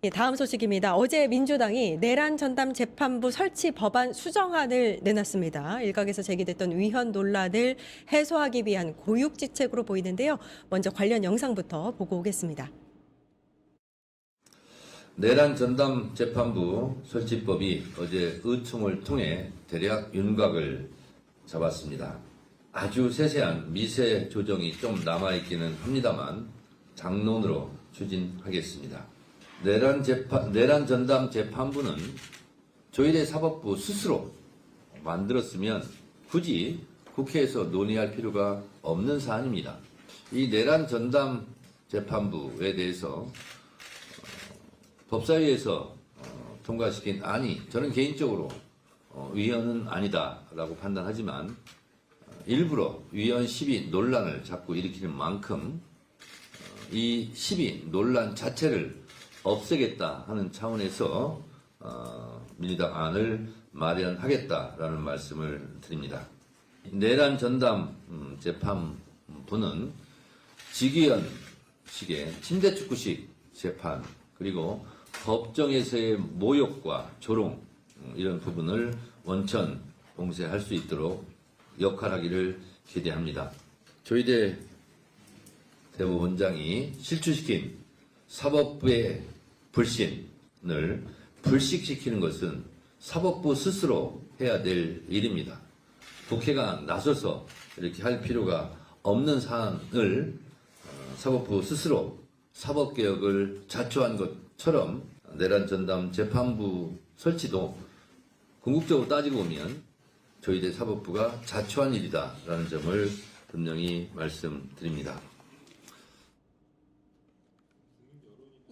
예, 다음 소식입니다. 어제 민주당이 내란 전담 재판부 설치 법안 수정안을 내놨습니다. 일각에서 제기됐던 위헌 논란을 해소하기 위한 고육지책으로 보이는데요. 먼저 관련 영상부터 보고 오겠습니다. 내란 전담 재판부 설치법이 어제 의총을 통해 대략 윤곽을 잡았습니다. 아주 세세한 미세 조정이 좀 남아있기는 합니다만 장론으로 추진하겠습니다. 내란 전담 재판부는 조일의 사법부 스스로 만들었으면 굳이 국회에서 논의할 필요가 없는 사안입니다. 이 내란 전담 재판부에 대해서 법사위에서 통과시킨 안이 저는 개인적으로 위헌은 아니다라고 판단하지만 일부러 위헌 시비 논란을 자꾸 일으키는 만큼 이 시비 논란 자체를 없애겠다 하는 차원에서 민주당 안을 마련하겠다라는 말씀을 드립니다. 내란 전담 재판부는 직위원식의 침대축구식 재판 그리고 법정에서의 모욕과 조롱 이런 부분을 원천 봉쇄할 수 있도록 역할하기를 기대합니다. 조희대 대법원장이 실추시킨 사법부의 불신을 불식시키는 것은 사법부 스스로 해야 될 일입니다. 국회가 나서서 이렇게 할 필요가 없는 사안을 사법부 스스로 사법개혁을 자초한 것처럼 내란 전담 재판부 설치도 궁극적으로 따지고 보면 조희대 사법부가 자초한 일이다라는 점을 분명히 말씀드립니다.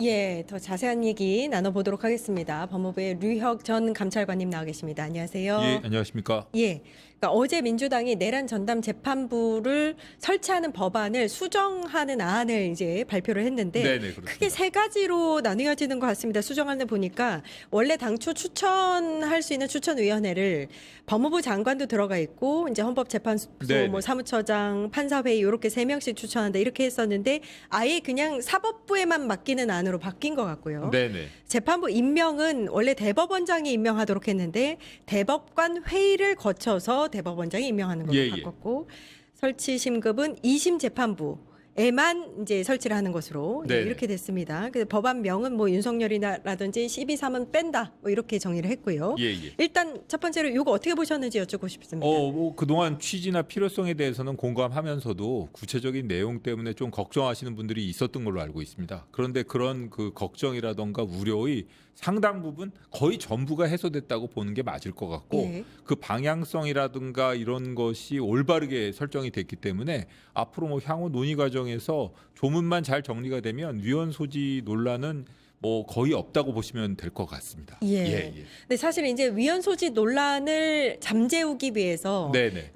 예, 더 자세한 얘기 나눠보도록 하겠습니다. 법무부의 류혁 전 감찰관님 나와 계십니다. 안녕하세요. 예, 안녕하십니까. 예, 그러니까 어제 민주당이 내란 전담 재판부를 설치하는 법안을 수정하는 안을 이제 발표를 했는데 네네, 그렇습니다. 크게 세 가지로 나뉘어지는 것 같습니다. 수정안을 보니까 원래 당초 추천할 수 있는 추천위원회를 법무부 장관도 들어가 있고 이제 헌법재판소 네네. 뭐 사무처장, 판사회의 이렇게 3명씩 추천한다 이렇게 했었는데 아예 그냥 사법부에만 맡기는 안으로 바뀐 것 같고요. 네네. 재판부 임명은 원래 대법원장이 임명하도록 했는데 대법관 회의를 거쳐서 대법원장이 임명하는 걸로 예, 예. 바꿨고 설치 심급은 2심 재판부에만 이제 설치를 하는 것으로 네. 이렇게 됐습니다. 그래서 법안명은 뭐 윤석열이라든지 12.3은 뺀다 뭐 이렇게 정의를 했고요. 예, 예. 일단 첫 번째로 이거 어떻게 보셨는지 여쭙고 싶습니다. 뭐 그동안 취지나 필요성에 대해서는 공감하면서도 구체적인 내용 때문에 좀 걱정하시는 분들이 있었던 걸로 알고 있습니다. 그런데 그런 그 걱정이라던가 우려의 상당 부분 거의 전부가 해소됐다고 보는 게 맞을 것 같고 예. 그 방향성이라든가 이런 것이 올바르게 설정이 됐기 때문에 앞으로 뭐 향후 논의 과정에서 조문만 잘 정리가 되면 위헌 소지 논란은 뭐 거의 없다고 보시면 될 것 같습니다. 예. 근데 사실 이제 위헌 소지 논란을 잠재우기 위해서 네네.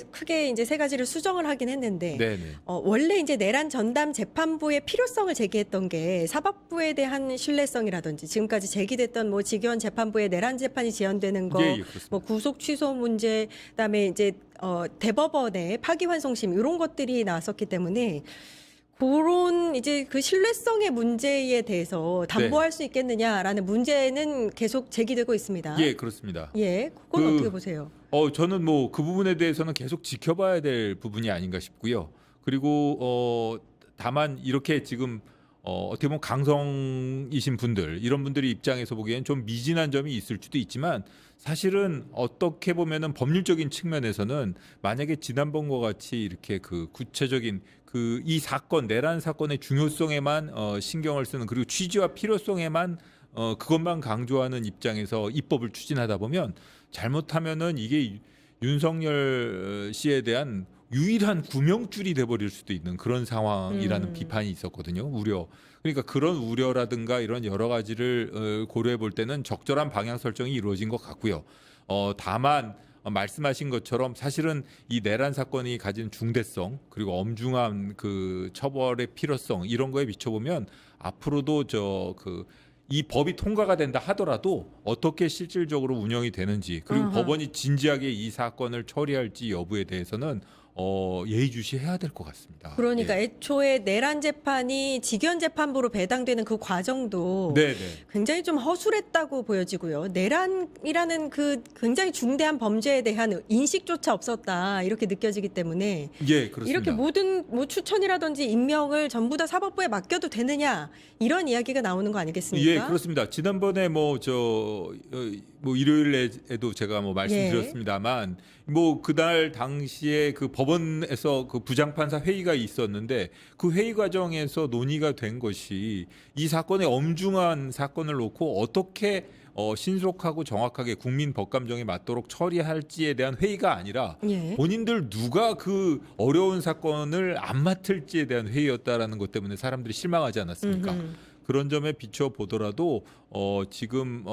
크게 이제 세 가지를 수정을 하긴 했는데 네네. 원래 이제 내란 전담 재판부의 필요성을 제기했던 게 사법부에 대한 신뢰성이라든지 지금까지 제기됐던 뭐 직위원 재판부에 내란 재판이 지연되는 거, 예, 예, 그렇습니다. 뭐 구속 취소 문제, 그다음에 이제 대법원의 파기환송심 이런 것들이 나왔었기 때문에. 그런 이제 그 신뢰성의 문제에 대해서 담보할 수 있겠느냐라는 문제는 계속 제기되고 있습니다. 예, 그렇습니다. 예, 그건 어떻게 보세요? 저는 뭐 그 부분에 대해서는 계속 지켜봐야 될 부분이 아닌가 싶고요. 그리고 다만 이렇게 지금 어떻게 보면 강성이신 분들 이런 분들이 입장에서 보기엔 좀 미진한 점이 있을 수도 있지만 사실은 어떻게 보면은 법률적인 측면에서는 만약에 지난번과 같이 이렇게 그 구체적인 그 이 사건 내란 사건의 중요성에만 신경을 쓰는 그리고 취지와 필요성에만 그것만 강조하는 입장에서 입법을 추진하다 보면 잘못하면은 이게 윤석열 씨에 대한 유일한 구명줄이 돼버릴 수도 있는 그런 상황이라는 비판이 있었거든요. 우려. 그러니까 그런 우려라든가 이런 여러 가지를 고려해 볼 때는 적절한 방향 설정이 이루어진 것 같고요. 다만 말씀하신 것처럼 사실은 이 내란 사건이 가진 중대성 그리고 엄중한 그 처벌의 필요성 이런 거에 비춰보면 앞으로도 이 법이 통과가 된다 하더라도 어떻게 실질적으로 운영이 되는지 그리고 아하. 법원이 진지하게 이 사건을 처리할지 여부에 대해서는 예의주시해야 될 것 같습니다. 그러니까 예. 애초에 내란 재판이 직연 재판부로 배당되는 그 과정도 네네. 굉장히 좀 허술했다고 보여지고요. 내란이라는 그 굉장히 중대한 범죄에 대한 인식조차 없었다 이렇게 느껴지기 때문에 예, 그렇습니다. 이렇게 모든 뭐 추천이라든지 임명을 전부 다 사법부에 맡겨도 되느냐 이런 이야기가 나오는 거 아니겠습니까? 예, 그렇습니다. 지난번에 뭐 일요일에도 제가 뭐 말씀드렸습니다만 뭐 그날 당시에 그 법원에서 그 부장판사 회의가 있었는데 그 회의 과정에서 논의가 된 것이 이 사건의 엄중한 사건을 놓고 어떻게 신속하고 정확하게 국민 법감정에 맞도록 처리할지에 대한 회의가 아니라 예. 본인들 누가 그 어려운 사건을 안 맡을지에 대한 회의였다라는 것 때문에 사람들이 실망하지 않았습니까? 음흠. 그런 점에 비춰 보더라도 지금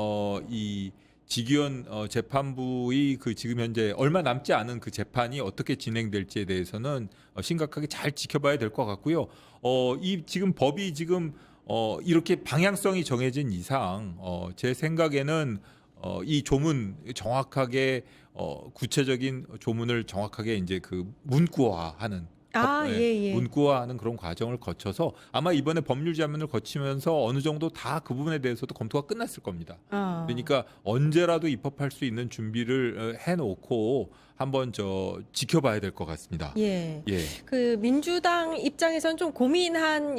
이 직위원 재판부의 그 지금 현재 얼마 남지 않은 그 재판이 어떻게 진행될지에 대해서는 심각하게 잘 지켜봐야 될 것 같고요. 이 지금 법이 지금 이렇게 방향성이 정해진 이상 제 생각에는 이 조문 정확하게 구체적인 조문을 정확하게 이제 그 문구화하는 문구화하는 그런 과정을 거쳐서 아마 이번에 법률 자문을 거치면서 어느 정도 다 그 부분에 대해서도 검토가 끝났을 겁니다. 그러니까 언제라도 입법할 수 있는 준비를 해놓고 한번 지켜봐야 될 것 같습니다. 예. 예. 그 민주당 입장에서는 좀 고민한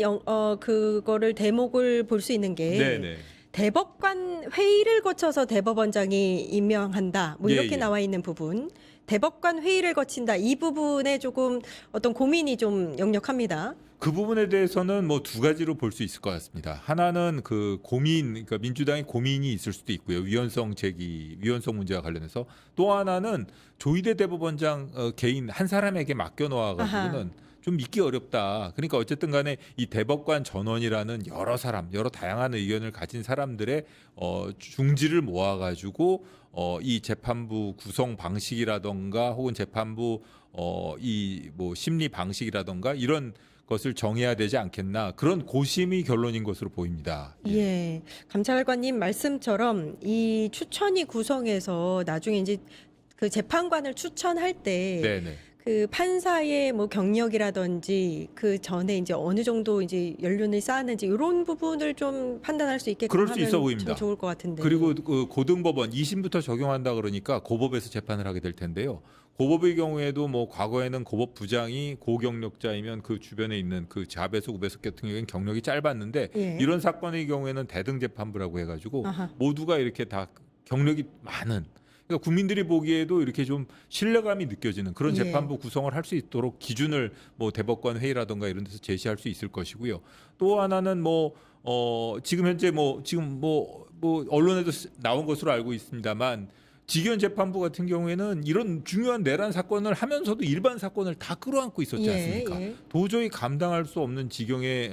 그거를 대목을 볼 수 있는 게 네네. 대법관 회의를 거쳐서 대법원장이 임명한다. 뭐 예, 이렇게 예. 나와 있는 부분. 대법관 회의를 거친다. 이 부분에 조금 어떤 고민이 좀 역력합니다. 그 부분에 대해서는 뭐 두 가지로 볼 수 있을 것 같습니다. 하나는 그 그러니까 민주당의 고민이 있을 수도 있고요. 위헌성 문제와 관련해서 또 하나는 조희대 대법원장 개인 한 사람에게 맡겨놓아가지고는 좀 믿기 어렵다. 그러니까 어쨌든 간에 이 대법관 전원이라는 여러 다양한 의견을 가진 사람들의 중지를 모아가지고 이 재판부 구성 방식이라던가 혹은 재판부 이 뭐 심리 방식이라던가 이런 것을 정해야 되지 않겠나 그런 고심이 결론인 것으로 보입니다. 예. 감찰관님 말씀처럼 이 추천위 구성에서 나중에 이제 그 재판관을 추천할 때 네네. 그 판사의 뭐 경력이라든지 그 전에 이제 어느 정도 이제 연륜을 쌓았는지 이런 부분을 좀 판단할 수 있게끔 그럴 수 하면 있어 보입니다. 참 좋을 것 같은데. 그리고 그 고등법원 2심부터 적용한다 그러니까 고법에서 재판을 하게 될 텐데요. 고법의 경우에도 뭐 과거에는 고법 부장이 고경력자이면 그 주변에 있는 그 자배석 우배석 같은 경우에는 경력이 짧았는데 예. 이런 사건의 경우에는 대등재판부라고 해가지고 아하. 모두가 이렇게 다 경력이 많은 그러니까 국민들이 보기에도 이렇게 좀 신뢰감이 느껴지는 그런 예. 재판부 구성을 할 수 있도록 기준을 뭐 대법관 회의라든가 이런 데서 제시할 수 있을 것이고요. 또 하나는 지금 현재 지금 언론에도 나온 것으로 알고 있습니다만 직위원 재판부 같은 경우에는 이런 중요한 내란 사건을 하면서도 일반 사건을 다 끌어안고 있었지 않습니까? 예. 도저히 감당할 수 없는 지경에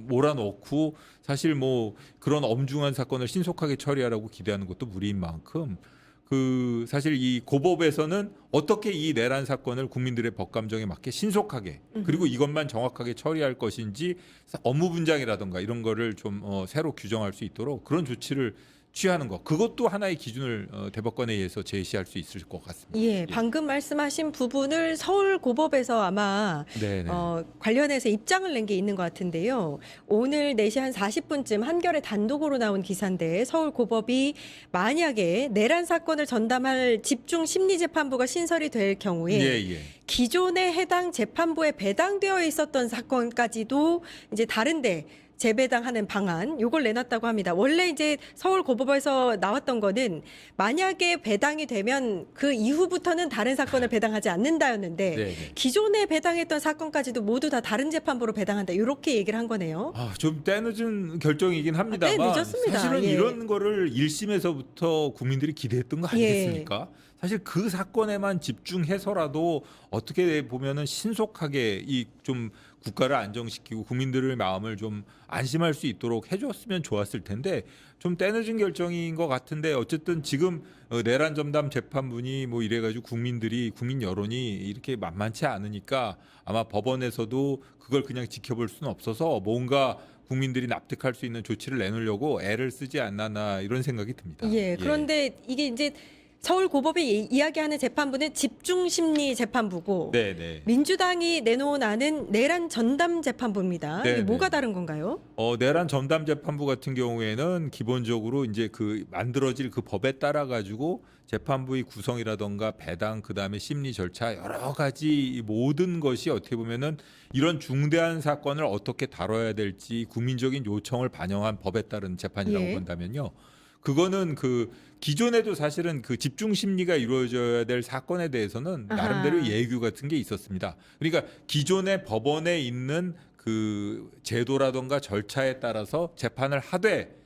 몰아넣고 사실 뭐 그런 엄중한 사건을 신속하게 처리하라고 기대하는 것도 무리인 만큼 그 사실 이 고법에서는 어떻게 이 내란 사건을 국민들의 법감정에 맞게 신속하게 그리고 이것만 정확하게 처리할 것인지 업무 분장이라든가 이런 거를 좀 새로 규정할 수 있도록 그런 조치를 취하는 것 그것도 하나의 기준을 대법관에 의해서 제시할 수 있을 것 같습니다. 예, 방금 말씀하신 부분을 서울고법에서 아마 네네. 관련해서 입장을 낸 게 있는 것 같은데요. 오늘 4시 한 40분쯤 한겨레 단독으로 나온 기사인데 서울고법이 만약에 내란 사건을 전담할 집중심리재판부가 신설이 될 경우에 예. 기존에 해당 재판부에 배당되어 있었던 사건까지도 이제 다른데 재배당하는 방안 요걸 내놨다고 합니다. 원래 이제 서울고법에서 나왔던 거는 만약에 배당이 되면 그 이후부터는 다른 사건을 배당하지 않는다였는데 네네. 기존에 배당했던 사건까지도 모두 다 다른 재판부로 배당한다. 이렇게 얘기를 한 거네요. 좀 때늦은 결정이긴 합니다만 늦었습니다. 사실은 예. 이런 거를 1심에서부터 국민들이 기대했던 거 아니겠습니까? 사실 그 사건에만 집중해서라도 어떻게 보면은 신속하게 이 좀 국가를 안정시키고 국민들의 마음을 좀 안심할 수 있도록 해줬으면 좋았을 텐데 좀 때늦은 결정인 것 같은데 어쨌든 지금 내란 전담 재판분이 뭐 이래가지고 국민 여론이 이렇게 만만치 않으니까 아마 법원에서도 그걸 그냥 지켜볼 수는 없어서 뭔가 국민들이 납득할 수 있는 조치를 내놓으려고 애를 쓰지 않나 이런 생각이 듭니다. 예. 그런데 이게 이제 서울고법이 이야기하는 재판부는 집중심리 재판부고 네네. 민주당이 내놓은 안은 내란 전담 재판부입니다. 네, 이게 뭐가 네. 다른 건가요? 내란 전담 재판부 같은 경우에는 기본적으로 이제 그 만들어질 그 법에 따라 가지고 재판부의 구성이라던가 배당 그다음에 심리 절차 여러 가지 이 모든 것이 어떻게 보면은 이런 중대한 사건을 어떻게 다뤄야 될지 국민적인 요청을 반영한 법에 따른 재판이라고 예. 본다면요. 그거는 그 기존에도 사실은 그 집중 심리가 이루어져야 될 사건에 대해서는 아하. 나름대로 예규 같은 게 있었습니다. 그러니까 기존의 법원에 있는 그 제도라던가 절차에 따라서 재판을 하되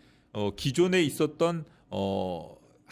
기존에 있었던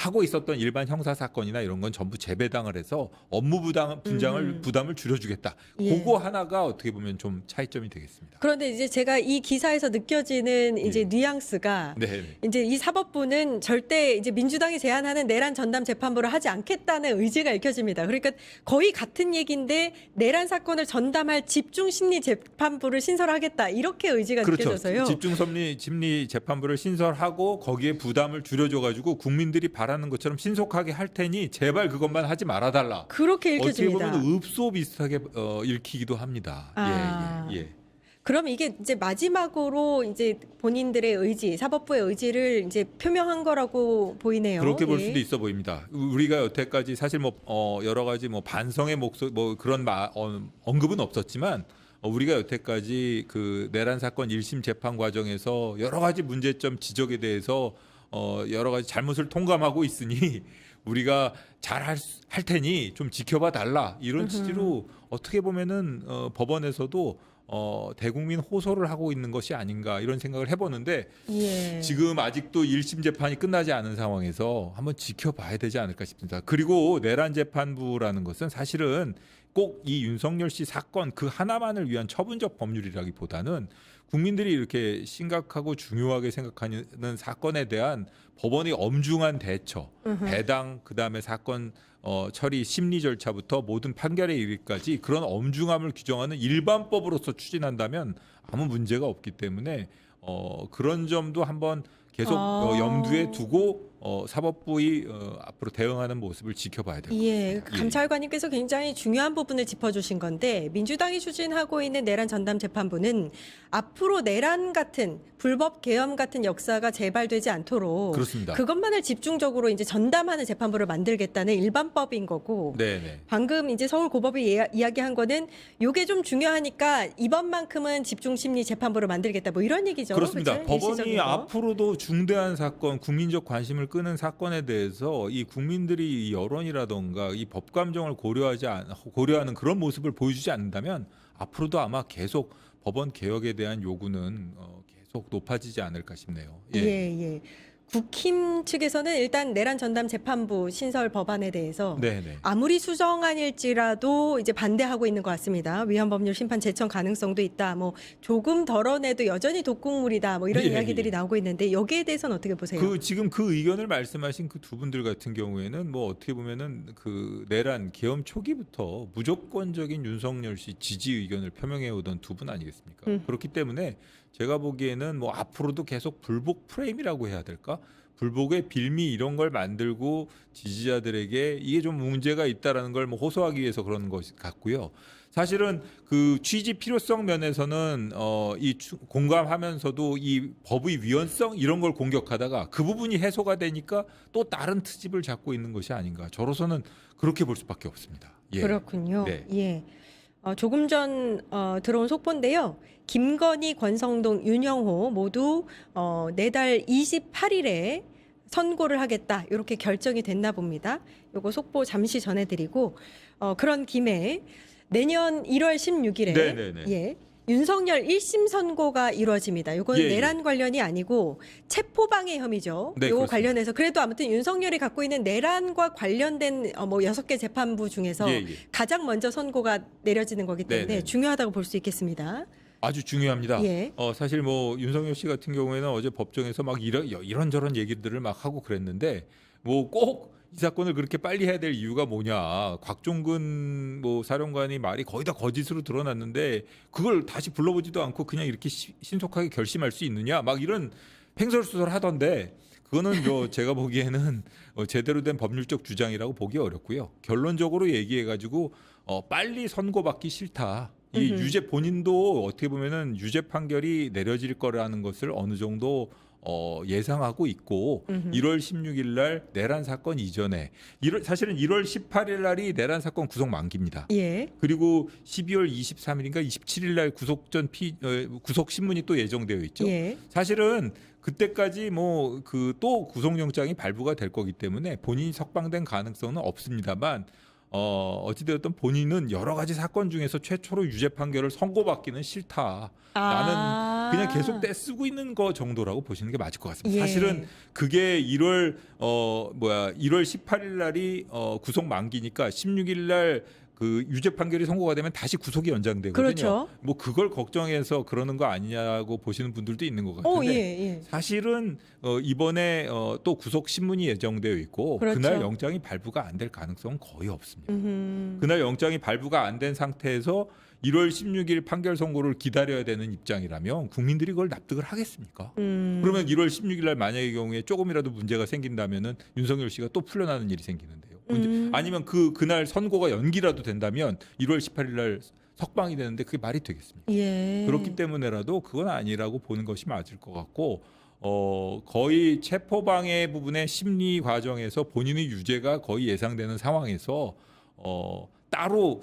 하고 있었던 일반 형사 사건이나 이런 건 전부 재배당을 해서 업무 부담을 줄여주겠다. 예. 그거 하나가 어떻게 보면 좀 차이점이 되겠습니다. 그런데 이제 제가 이 기사에서 느껴지는 이제 예. 뉘앙스가 네. 이제 이 사법부는 절대 이제 민주당이 제안하는 내란 전담 재판부를 하지 않겠다는 의지가 읽혀집니다. 그러니까 거의 같은 얘기인데 내란 사건을 전담할 집중 심리 재판부를 신설하겠다 이렇게 의지가 그렇죠. 느껴져서요. 집중 심리 재판부를 신설하고 거기에 부담을 줄여줘 가지고 국민들이 바라는 것처럼 신속하게 할 테니 제발 그것만 하지 말아 달라. 그렇게 어떻게 읽혀집니다. 보면 읍소 비슷하게 읽히기도 합니다. 아. 예. 그럼 이게 이제 마지막으로 이제 본인들의 의지, 사법부의 의지를 이제 표명한 거라고 보이네요. 그렇게 볼 예. 수도 있어 보입니다. 우리가 여태까지 사실 뭐 여러 가지 뭐 반성의 목소리 뭐 그런 언급은 없었지만 우리가 여태까지 그 내란 사건 1심 재판 과정에서 여러 가지 문제점 지적에 대해서 여러 가지 잘못을 통감하고 있으니 우리가 잘 할 테니 좀 지켜봐 달라 이런 취지로 어떻게 보면은 법원에서도 대국민 호소를 하고 있는 것이 아닌가 이런 생각을 해보는데 예. 지금 아직도 1심 재판이 끝나지 않은 상황에서 한번 지켜봐야 되지 않을까 싶습니다. 그리고 내란 재판부라는 것은 사실은 꼭 이 윤석열 씨 사건 그 하나만을 위한 처분적 법률이라기보다는 국민들이 이렇게 심각하고 중요하게 생각하는 사건에 대한 법원의 엄중한 대처, 배당, 그다음에 사건 처리 심리 절차부터 모든 판결에 이르기까지 그런 엄중함을 규정하는 일반법으로서 추진한다면 아무 문제가 없기 때문에 그런 점도 한번 계속 염두에 두고 사법부의 앞으로 대응하는 모습을 지켜봐야 될 것 예, 같습니다. 감찰관님께서 굉장히 중요한 부분을 짚어주신 건데 민주당이 추진하고 있는 내란 전담 재판부는 앞으로 내란 같은 불법 계엄 같은 역사가 재발되지 않도록 그렇습니다. 그것만을 집중적으로 이제 전담하는 재판부를 만들겠다는 일반법인 거고 네네. 방금 이제 서울고법이 이야기한 거는 요게 좀 중요하니까 이번만큼은 집중심리 재판부를 만들겠다 뭐 이런 얘기죠. 그렇습니다. 그렇죠? 법원이 일시적인 거. 앞으로도 중대한 사건, 국민적 관심을 끄는 사건에 대해서 이 국민들이 이 여론이라던가 이 법 감정을 고려하는 그런 모습을 보여주지 않는다면 앞으로도 아마 계속 법원 개혁에 대한 요구는 계속 높아지지 않을까 싶네요. 예. 국힘 측에서는 일단 내란 전담 재판부 신설 법안에 대해서 네네. 아무리 수정안일지라도 이제 반대하고 있는 것 같습니다. 위헌법률 심판 제청 가능성도 있다. 뭐 조금 덜어내도 여전히 독국물이다. 뭐 이런 예, 이야기들이 예. 나오고 있는데 여기에 대해서는 어떻게 보세요? 지금 그 의견을 말씀하신 그 두 분들 같은 경우에는 뭐 어떻게 보면은 그 내란 계엄 초기부터 무조건적인 윤석열 씨 지지 의견을 표명해 오던 두 분 아니겠습니까? 그렇기 때문에 제가 보기에는 뭐 앞으로도 계속 불복 프레임이라고 해야 될까? 불복의 빌미 이런 걸 만들고 지지자들에게 이게 좀 문제가 있다라는 걸 뭐 호소하기 위해서 그런 것 같고요. 사실은 그 취지 필요성 면에서는 공감하면서도 이 법의 위헌성 이런 걸 공격하다가 그 부분이 해소가 되니까 또 다른 트집을 잡고 있는 것이 아닌가. 저로서는 그렇게 볼 수밖에 없습니다. 예. 그렇군요. 네. 예. 조금 전 들어온 속보인데요. 김건희, 권성동, 윤영호 모두 내달 28일에 선고를 하겠다. 이렇게 결정이 됐나 봅니다. 요거 속보 잠시 전해드리고 그런 김에 내년 1월 16일에 네네네. 예. 윤석열 1심 선고가 이루어집니다. 이건 예. 내란 관련이 아니고 체포방해 혐의죠. 네, 요거 그렇습니다. 관련해서 그래도 아무튼 윤석열이 갖고 있는 내란과 관련된 뭐 6개 재판부 중에서 예. 가장 먼저 선고가 내려지는 거기 때문에 네네. 중요하다고 볼 수 있겠습니다. 아주 중요합니다. 예. 사실 뭐 윤석열 씨 같은 경우에는 어제 법정에서 막 이런저런 얘기들을 막 하고 그랬는데 뭐 꼭 이 사건을 그렇게 빨리 해야 될 이유가 뭐냐. 곽종근 뭐 사령관이 말이 거의 다 거짓으로 드러났는데 그걸 다시 불러보지도 않고 그냥 이렇게 신속하게 결심할 수 있느냐. 막 이런 횡설수설 하던데 그거는 제가 보기에는 제대로 된 법률적 주장이라고 보기 어렵고요. 결론적으로 얘기해가지고 빨리 선고받기 싫다. 이 유죄 본인도 어떻게 보면은 유죄 판결이 내려질 거라는 것을 어느 정도 예상하고 있고 1월 16일 날 내란 사건 이전에 사실은 1월 18일 날이 내란 사건 구속 만기입니다. 예. 그리고 12월 23일인가 27일 날 구속 신문이 또 예정되어 있죠. 예. 사실은 그때까지 뭐 또 구속영장이 발부가 될 거기 때문에 본인이 석방된 가능성은 없습니다만 어찌되었든 본인은 여러 가지 사건 중에서 최초로 유죄 판결을 선고받기는 싫다. 나는 그냥 계속 떼쓰고 있는 거 정도라고 보시는 게 맞을 것 같습니다. 예. 사실은 그게 1월 18일 날이 구속 만기니까 16일 날 그 유죄 판결이 선고가 되면 다시 구속이 연장되거든요. 그렇죠. 뭐 그걸 걱정해서 그러는 거 아니냐고 보시는 분들도 있는 것 같은데 예. 사실은 이번에 또 구속 신문이 예정되어 있고 그렇죠. 그날 영장이 발부가 안 될 가능성은 거의 없습니다. 음흠. 그날 영장이 발부가 안 된 상태에서 1월 16일 판결 선고를 기다려야 되는 입장이라면 국민들이 그걸 납득을 하겠습니까? 그러면 1월 16일 날 만약의 경우에 조금이라도 문제가 생긴다면은 윤석열 씨가 또 풀려나는 일이 생기는데요. 아니면 그날 선고가 연기라도 된다면 1월 18일 날 석방이 되는데 그게 말이 되겠습니까? 예. 그렇기 때문에라도 그건 아니라고 보는 것이 맞을 것 같고 거의 체포방해 부분의 심리 과정에서 본인의 유죄가 거의 예상되는 상황에서 따로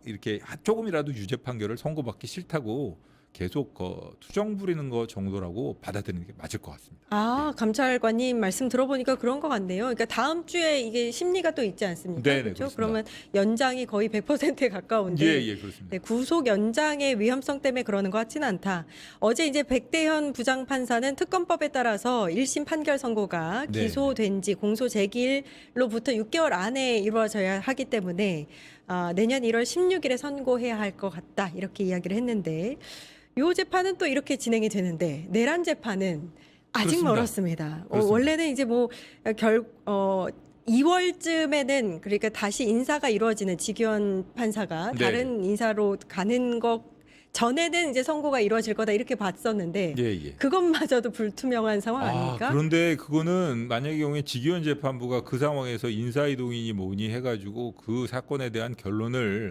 이렇게 조금이라도 유죄 판결을 선고받기 싫다고 계속 투정 부리는 거 정도라고 받아들이는 게 맞을 것 같습니다. 감찰관님 말씀 들어보니까 그런 것 같네요. 그러니까 다음 주에 이게 심리가 또 있지 않습니까? 네, 그렇죠? 그렇습니다. 그러면 연장이 거의 100%에 가까운데 예, 그렇습니다. 네, 구속 연장의 위험성 때문에 그러는 것 같지는 않다. 어제 이제 백대현 부장판사는 특검법에 따라서 1심 판결 선고가 네. 기소된 지 공소 제기일로부터 6개월 안에 이루어져야 하기 때문에 내년 1월 16일에 선고해야 할 것 같다. 이렇게 이야기를 했는데 이 재판은 또 이렇게 진행이 되는데 내란 재판은 아직 그렇습니다. 멀었습니다. 그렇습니다. 원래는 이제 2월쯤에는 그러니까 다시 인사가 이루어지는 지기현 판사가 네. 다른 인사로 가는 것 전에는 이제 선고가 이루어질 거다 이렇게 봤었는데 예. 그것마저도 불투명한 상황 아닙니까? 그런데 그거는 만약의 경우에 지기현 재판부가 그 상황에서 인사이동이니 뭐니 해가지고 그 사건에 대한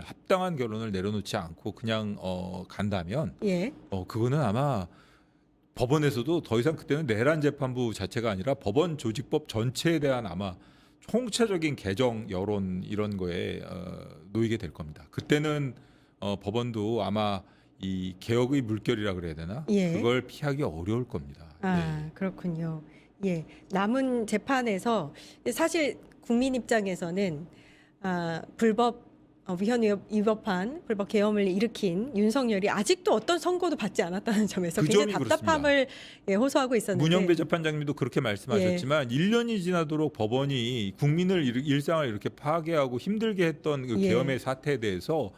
합당한 결론을 내려놓지 않고 그냥 간다면 예. 그거는 아마 법원에서도 더 이상 그때는 내란 재판부 자체가 아니라 법원 조직법 전체에 대한 아마 총체적인 개정 여론 이런 거에 놓이게 될 겁니다. 그때는 법원도 아마 이 개혁의 물결이라 그래야 되나? 예. 그걸 피하기 어려울 겁니다. 예. 그렇군요. 예. 남은 재판에서 사실 국민 입장에서는 불법 위헌 위법한 불법 계엄을 일으킨 윤석열이 아직도 어떤 선고도 받지 않았다는 점에서 그 굉장히 점이 답답함을 호소하고 있었는데 문영배 재판장님도 그렇게 말씀하셨지만 1년이 지나도록 법원이 국민을 일상을 이렇게 파괴하고 힘들게 했던 그 예. 계엄의 사태에 대해서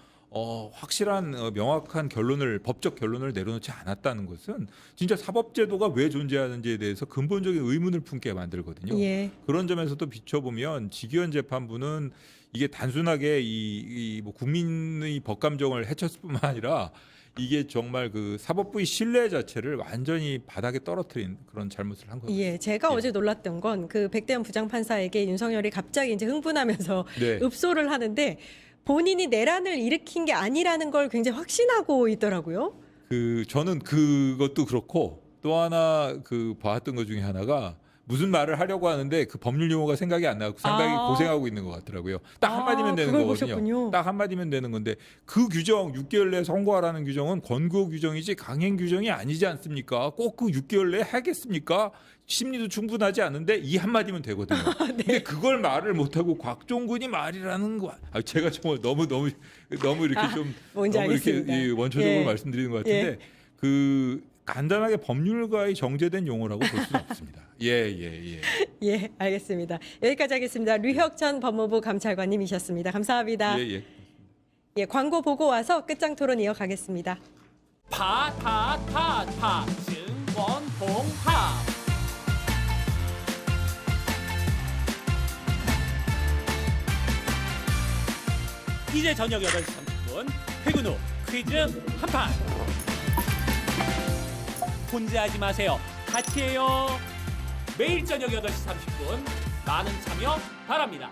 확실한 명확한 법적 결론을 내려놓지 않았다는 것은 진짜 사법제도가 왜 존재하는지에 대해서 근본적인 의문을 품게 만들거든요. 예. 그런 점에서도 비춰보면 지기현 재판부는 이게 단순하게 뭐 국민의 법감정을 해쳤을 뿐만 아니라 이게 정말 그 사법부의 신뢰 자체를 완전히 바닥에 떨어뜨린 그런 잘못을 한 거예요. 예, 제가 어제 놀랐던 건 그 백대현 부장판사에게 윤석열이 갑자기 이제 흥분하면서 네. 읍소를 하는데 본인이 내란을 일으킨 게 아니라는 걸 굉장히 확신하고 있더라고요. 저는 그것도 그렇고 또 하나 봐왔던 것 중에 하나가 무슨 말을 하려고 하는데 그 법률 용어가 생각이 안 나고 상당히 고생하고 있는 것 같더라고요. 딱 한마디면 되는 그걸 거거든요. 보셨군요. 딱 한마디면 되는 건데 그 규정 6개월 내에 선고하라는 규정은 권고 규정이지 강행 규정이 아니지 않습니까? 꼭 그 6개월 내에 하겠습니까? 심리도 충분하지 않은데 이 한마디면 되거든요. 네. 근데 그걸 말을 못하고 곽종근이 말이라는 거. 제가 정말 너무 이렇게 좀 뭔지 너무 이렇게 알겠습니다. 원초적으로 예. 말씀드리는 것 같은데 간단하게 법률가의 정제된 용어라고 볼 수는 없습니다. 예. 예, 알겠습니다. 여기까지 하겠습니다. 류혁천 법무부 감찰관님이셨습니다. 감사합니다. 예. 예, 광고 보고 와서 끝장 토론 이어가겠습니다. 파타타타 증권봉합 이제 저녁 8시 30분 퇴근 후 퀴즈 한판 혼자 하지 마세요. 같이 해요. 매일 저녁 8시 30분 많은 참여 바랍니다.